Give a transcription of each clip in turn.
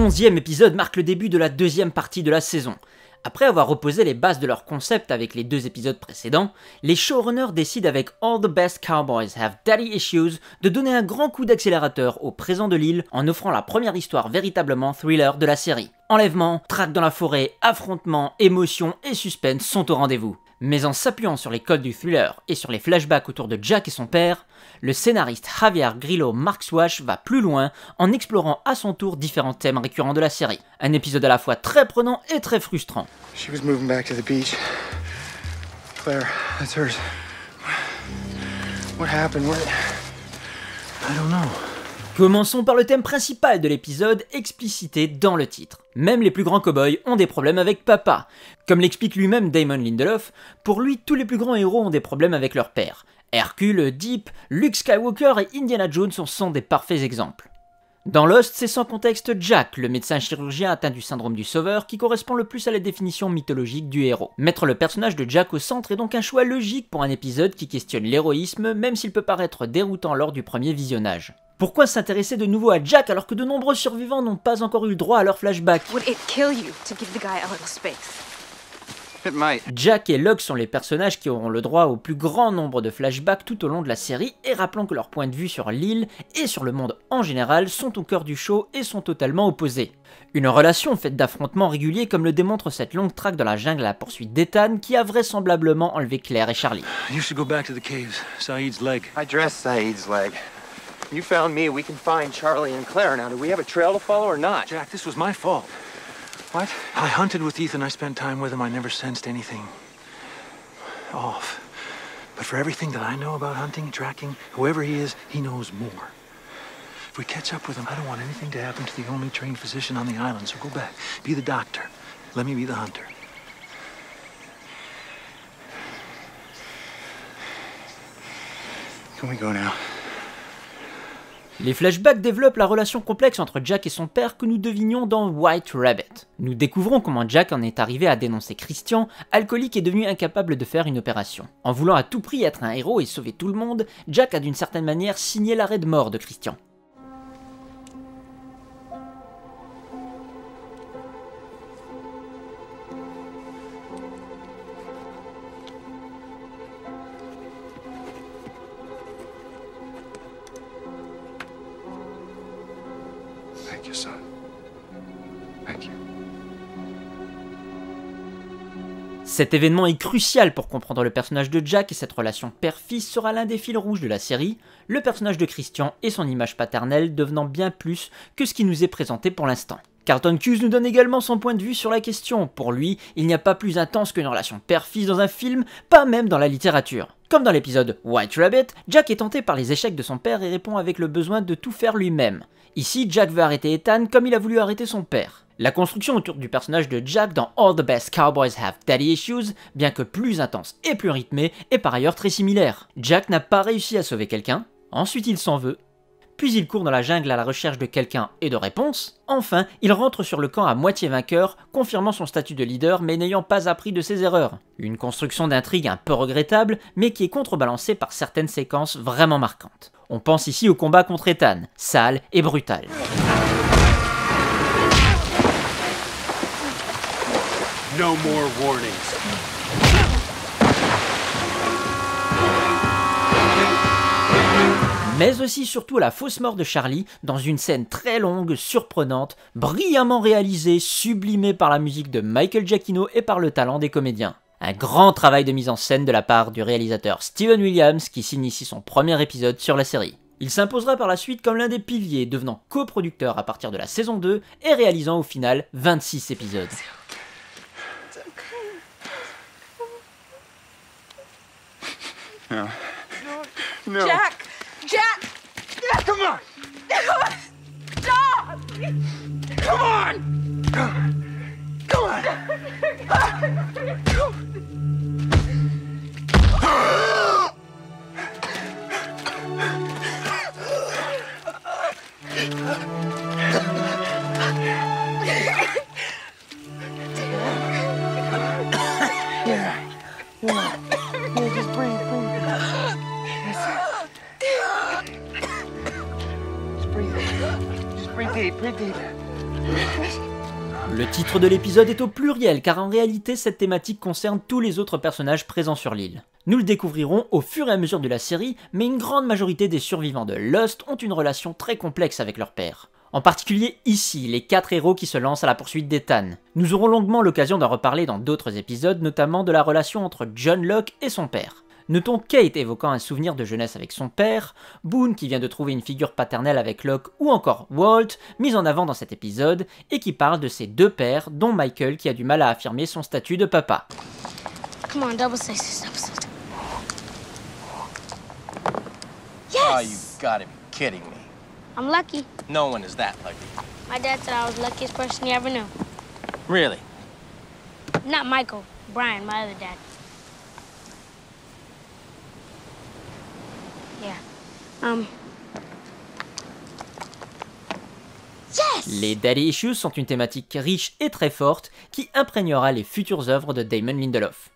11e épisode marque le début de la deuxième partie de la saison. Après avoir reposé les bases de leur concept avec les 2 épisodes précédents, les showrunners décident avec All the Best Cowboys Have Daddy Issues de donner un grand coup d'accélérateur au présent de l'île en offrant la première histoire véritablement thriller de la série. Enlèvement, traque dans la forêt, affrontements, émotions et suspense sont au rendez-vous. Mais en s'appuyant sur les codes du thriller et sur les flashbacks autour de Jack et son père, le scénariste Javier Grillo Marxuach va plus loin en explorant à son tour différents thèmes récurrents de la série. Un épisode à la fois très prenant et très frustrant. She was moving back to the beach. Claire, that's hers. What happened? I don't know. Commençons par le thème principal de l'épisode, explicité dans le titre. Même les plus grands cow-boys ont des problèmes avec papa. Comme l'explique lui-même Damon Lindelof, pour lui, tous les plus grands héros ont des problèmes avec leur père. Hercule, Deep, Luke Skywalker et Indiana Jones en sont des parfaits exemples. Dans Lost, c'est sans contexte Jack, le médecin chirurgien atteint du syndrome du sauveur, qui correspond le plus à la définition mythologique du héros. Mettre le personnage de Jack au centre est donc un choix logique pour un épisode qui questionne l'héroïsme, même s'il peut paraître déroutant lors du premier visionnage. Pourquoi s'intéresser de nouveau à Jack alors que de nombreux survivants n'ont pas encore eu le droit à leur flashback? Jack et Locke sont les personnages qui auront le droit au plus grand nombre de flashbacks tout au long de la série, et rappelons que leurs points de vue sur l'île et sur le monde en général sont au cœur du show et sont totalement opposés. Une relation faite d'affrontements réguliers comme le démontre cette longue traque dans la jungle à la poursuite d'Ethan qui a vraisemblablement enlevé Claire et Charlie. You should go back to the caves. Saeed's leg. I dressed Saeed's leg. You found me, we can find Charlie and Claire. Now, do we have a trail to follow or not? Jack, this was my fault. What? I hunted with Ethan, I spent time with him, I never sensed anything off. But for everything that I know about hunting, tracking, whoever he is, he knows more. If we catch up with him, I don't want anything to happen to the only trained physician on the island, so go back. Be the doctor. Let me be the hunter. Can we go now? Les flashbacks développent la relation complexe entre Jack et son père que nous devinions dans White Rabbit. Nous découvrons comment Jack en est arrivé à dénoncer Christian, alcoolique et devenu incapable de faire une opération. En voulant à tout prix être un héros et sauver tout le monde, Jack a d'une certaine manière signé l'arrêt de mort de Christian. Thank you, son. Thank you. Cet événement est crucial pour comprendre le personnage de Jack et cette relation père-fils sera l'un des fils rouges de la série, le personnage de Christian et son image paternelle devenant bien plus que ce qui nous est présenté pour l'instant. Carlton Cuse nous donne également son point de vue sur la question. Pour lui, il n'y a pas plus intense qu'une relation père-fils dans un film, pas même dans la littérature. Comme dans l'épisode White Rabbit, Jack est tenté par les échecs de son père et répond avec le besoin de tout faire lui-même. Ici, Jack veut arrêter Ethan comme il a voulu arrêter son père. La construction autour du personnage de Jack dans All the Best Cowboys Have Daddy Issues, bien que plus intense et plus rythmée, est par ailleurs très similaire. Jack n'a pas réussi à sauver quelqu'un, ensuite il s'en veut, puis il court dans la jungle à la recherche de quelqu'un et de réponses, enfin il rentre sur le camp à moitié vainqueur, confirmant son statut de leader mais n'ayant pas appris de ses erreurs. Une construction d'intrigue un peu regrettable, mais qui est contrebalancée par certaines séquences vraiment marquantes. On pense ici au combat contre Ethan, sale et brutal. No more warnings. Mais aussi surtout la fausse mort de Charlie dans une scène très longue, surprenante, brillamment réalisée, sublimée par la musique de Michael Giacchino et par le talent des comédiens. Un grand travail de mise en scène de la part du réalisateur Steven Williams qui signe ici son premier épisode sur la série. Il s'imposera par la suite comme l'un des piliers, devenant coproducteur à partir de la saison 2 et réalisant au final 26 épisodes. No. No. Jack! Jack! Come on! Stop! Come on! Come on! Just breathe. Just breathe deep. Le titre de l'épisode est au pluriel car en réalité cette thématique concerne tous les autres personnages présents sur l'île. Nous le découvrirons au fur et à mesure de la série, mais une grande majorité des survivants de Lost ont une relation très complexe avec leur père. En particulier ici, les 4 héros qui se lancent à la poursuite d'Ethan. Nous aurons longuement l'occasion d'en reparler dans d'autres épisodes, notamment de la relation entre John Locke et son père. Notons Kate évoquant un souvenir de jeunesse avec son père, Boone qui vient de trouver une figure paternelle avec Locke ou encore Walt, mis en avant dans cet épisode, et qui parle de ses 2 pères, dont Michael qui a du mal à affirmer son statut de papa. Come on, double sixes, double sixes. Yes! Oh, you gotta be kidding me. I'm lucky. No one is that lucky. My dad said I was the luckiest person he ever knew. Really? Not Michael, Brian, my other dad. Yeah. Yes! Les Daddy Issues sont une thématique riche et très forte qui imprégnera les futures œuvres de Damon Lindelof.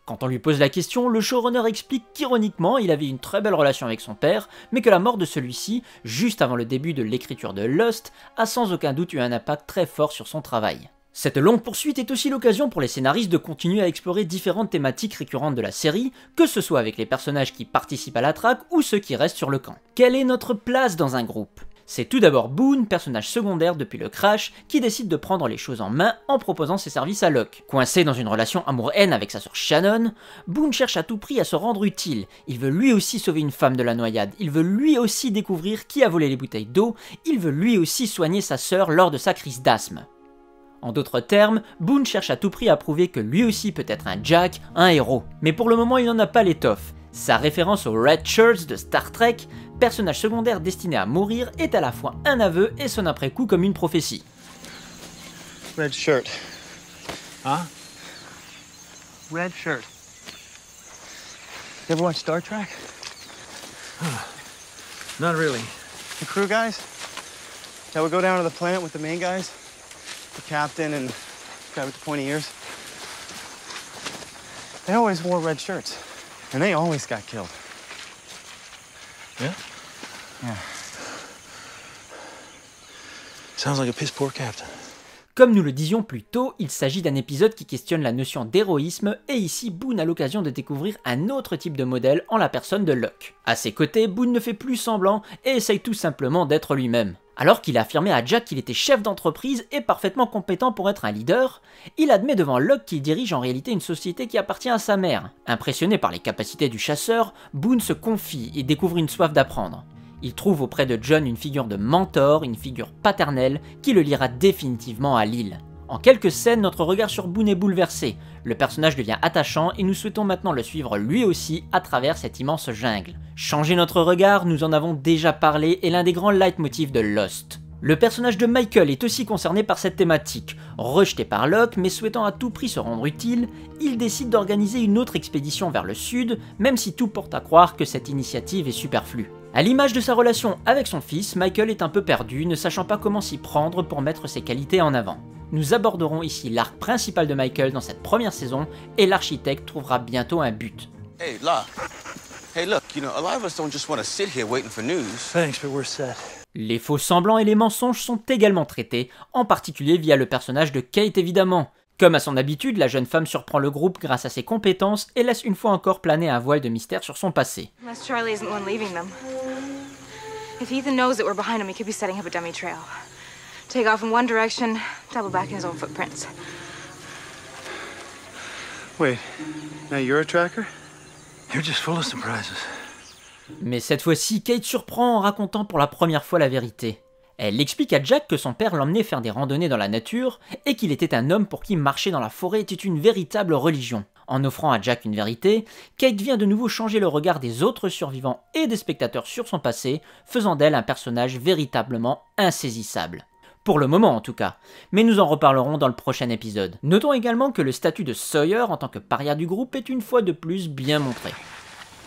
Quand on lui pose la question, le showrunner explique qu'ironiquement, il avait une très belle relation avec son père, mais que la mort de celui-ci, juste avant le début de l'écriture de Lost, a sans aucun doute eu un impact très fort sur son travail. Cette longue poursuite est aussi l'occasion pour les scénaristes de continuer à explorer différentes thématiques récurrentes de la série, que ce soit avec les personnages qui participent à la traque ou ceux qui restent sur le camp. Quelle est notre place dans un groupe ? C'est tout d'abord Boone, personnage secondaire depuis le crash, qui décide de prendre les choses en main en proposant ses services à Locke. Coincé dans une relation amour-haine avec sa sœur Shannon, Boone cherche à tout prix à se rendre utile. Il veut lui aussi sauver une femme de la noyade, il veut lui aussi découvrir qui a volé les bouteilles d'eau, il veut lui aussi soigner sa sœur lors de sa crise d'asthme. En d'autres termes, Boone cherche à tout prix à prouver que lui aussi peut être un Jack, un héros. Mais pour le moment, il n'en a pas l'étoffe. Sa référence aux Red Shirts de Star Trek, personnage secondaire destiné à mourir, est à la fois un aveu et sonne après coup comme une prophétie. Red shirt. Huh? Red shirt. You ever watch Star Trek? Not really. The crew guys that would go down to the planet with the main guys, the captain and the guy with the pointy ears. They always wore red shirts, and they always got killed. Yeah? Yeah. Sounds like a piss poor captain. Comme nous le disions plus tôt, il s'agit d'un épisode qui questionne la notion d'héroïsme, et ici Boone a l'occasion de découvrir un autre type de modèle en la personne de Locke. À ses côtés, Boone ne fait plus semblant et essaye tout simplement d'être lui-même. Alors qu'il a affirmé à Jack qu'il était chef d'entreprise et parfaitement compétent pour être un leader, il admet devant Locke qu'il dirige en réalité une société qui appartient à sa mère. Impressionné par les capacités du chasseur, Boone se confie et découvre une soif d'apprendre. Il trouve auprès de John une figure de mentor, une figure paternelle qui le liera définitivement à l'île. En quelques scènes, notre regard sur Boone est bouleversé. Le personnage devient attachant et nous souhaitons maintenant le suivre lui aussi à travers cette immense jungle. Changer notre regard, nous en avons déjà parlé, est l'un des grands leitmotifs de Lost. Le personnage de Michael est aussi concerné par cette thématique. Rejeté par Locke, mais souhaitant à tout prix se rendre utile, il décide d'organiser une autre expédition vers le sud, même si tout porte à croire que cette initiative est superflue. À l'image de sa relation avec son fils, Michael est un peu perdu, ne sachant pas comment s'y prendre pour mettre ses qualités en avant. Nous aborderons ici l'arc principal de Michael dans cette première saison, et l'architecte trouvera bientôt un but. Hey, La. Hey, look, you know, a lot of us don't just want to sit here waiting for news. Thanks, but we're set. Les faux semblants et les mensonges sont également traités, en particulier via le personnage de Kate évidemment. Comme à son habitude, la jeune femme surprend le groupe grâce à ses compétences et laisse une fois encore planer un voile de mystère sur son passé. Unless Charlie isn't the one leaving them. If Ethan knows that we're behind him, he could be setting up a dummy trail. Take off in one direction, double back in his own footprints. Wait, now you're a tracker? You're just full of surprises. Mais cette fois-ci, Kate surprend en racontant pour la première fois la vérité. Elle explique à Jack que son père l'emmenait faire des randonnées dans la nature et qu'il était un homme pour qui marcher dans la forêt était une véritable religion. En offrant à Jack une vérité, Kate vient de nouveau changer le regard des autres survivants et des spectateurs sur son passé, faisant d'elle un personnage véritablement insaisissable. Pour le moment en tout cas, mais nous en reparlerons dans le prochain épisode. Notons également que le statut de Sawyer en tant que paria du groupe est une fois de plus bien montré.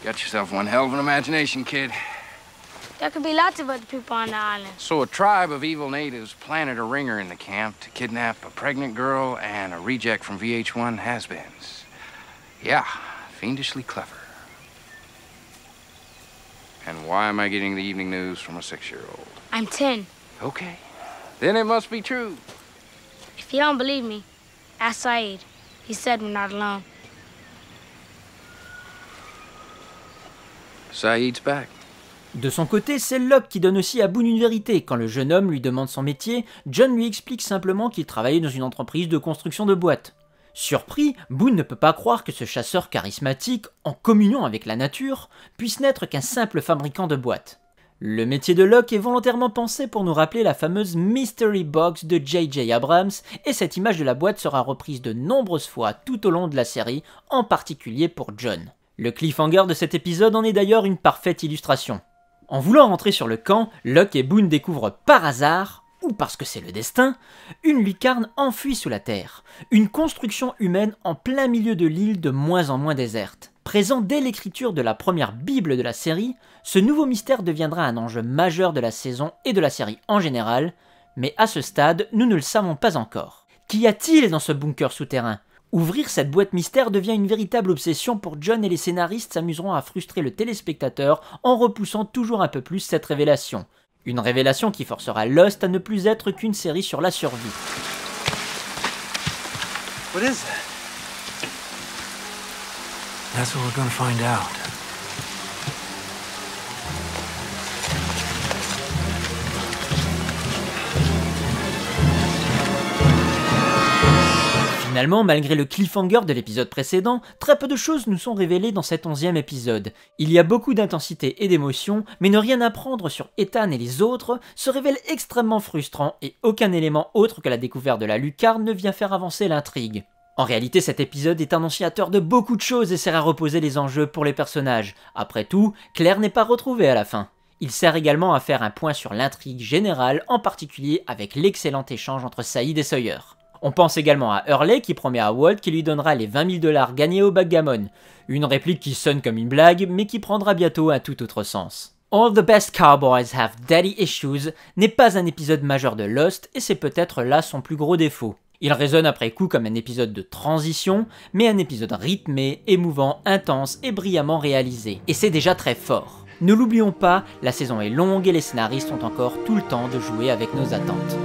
Got yourself one hell of an imagination, kid. There could be lots of other people on the island. So a tribe of evil natives planted a ringer in the camp to kidnap a pregnant girl and a reject from VH1 has-beens. Yeah, fiendishly clever. And why am I getting the evening news from a 6-year-old? I'm 10. Okay. Then it must be true. If you don't believe me, ask Saeed. He said we're not alone. Saeed's back. De son côté, c'est Locke qui donne aussi à Boone une vérité. Quand le jeune homme lui demande son métier, John lui explique simplement qu'il travaillait dans une entreprise de construction de boîtes. Surpris, Boone ne peut pas croire que ce chasseur charismatique, en communion avec la nature, puisse n'être qu'un simple fabricant de boîtes. Le métier de Locke est volontairement pensé pour nous rappeler la fameuse Mystery Box de J.J. Abrams, et cette image de la boîte sera reprise de nombreuses fois tout au long de la série, en particulier pour John. Le cliffhanger de cet épisode en est d'ailleurs une parfaite illustration. En voulant rentrer sur le camp, Locke et Boone découvrent par hasard, ou parce que c'est le destin, une lucarne enfouie sous la terre, une construction humaine en plein milieu de l'île de moins en moins déserte. Présent dès l'écriture de la première Bible de la série, ce nouveau mystère deviendra un enjeu majeur de la saison et de la série en général, mais à ce stade, nous ne le savons pas encore. Qu'y a-t-il dans ce bunker souterrain ? Ouvrir cette boîte mystère devient une véritable obsession pour John et les scénaristes s'amuseront à frustrer le téléspectateur en repoussant toujours un peu plus cette révélation. Une révélation qui forcera Lost à ne plus être qu'une série sur la survie. What is that? That's what we're gonna find out. Finalement, malgré le cliffhanger de l'épisode précédent, très peu de choses nous sont révélées dans cet 11e épisode. Il y a beaucoup d'intensité et d'émotion, mais ne rien apprendre sur Ethan et les autres se révèle extrêmement frustrant et aucun élément autre que la découverte de la lucarne ne vient faire avancer l'intrigue. En réalité, cet épisode est annonciateur de beaucoup de choses et sert à reposer les enjeux pour les personnages. Après tout, Claire n'est pas retrouvée à la fin. Il sert également à faire un point sur l'intrigue générale, en particulier avec l'excellent échange entre Saïd et Sawyer. On pense également à Hurley qui promet à Walt qu'il lui donnera les 20 000 $ gagnés au backgammon. Une réplique qui sonne comme une blague, mais qui prendra bientôt un tout autre sens. All the best cowboys have daddy issues n'est pas un épisode majeur de Lost et c'est peut-être là son plus gros défaut. Il résonne après coup comme un épisode de transition, mais un épisode rythmé, émouvant, intense et brillamment réalisé. Et c'est déjà très fort. Ne l'oublions pas, la saison est longue et les scénaristes ont encore tout le temps de jouer avec nos attentes.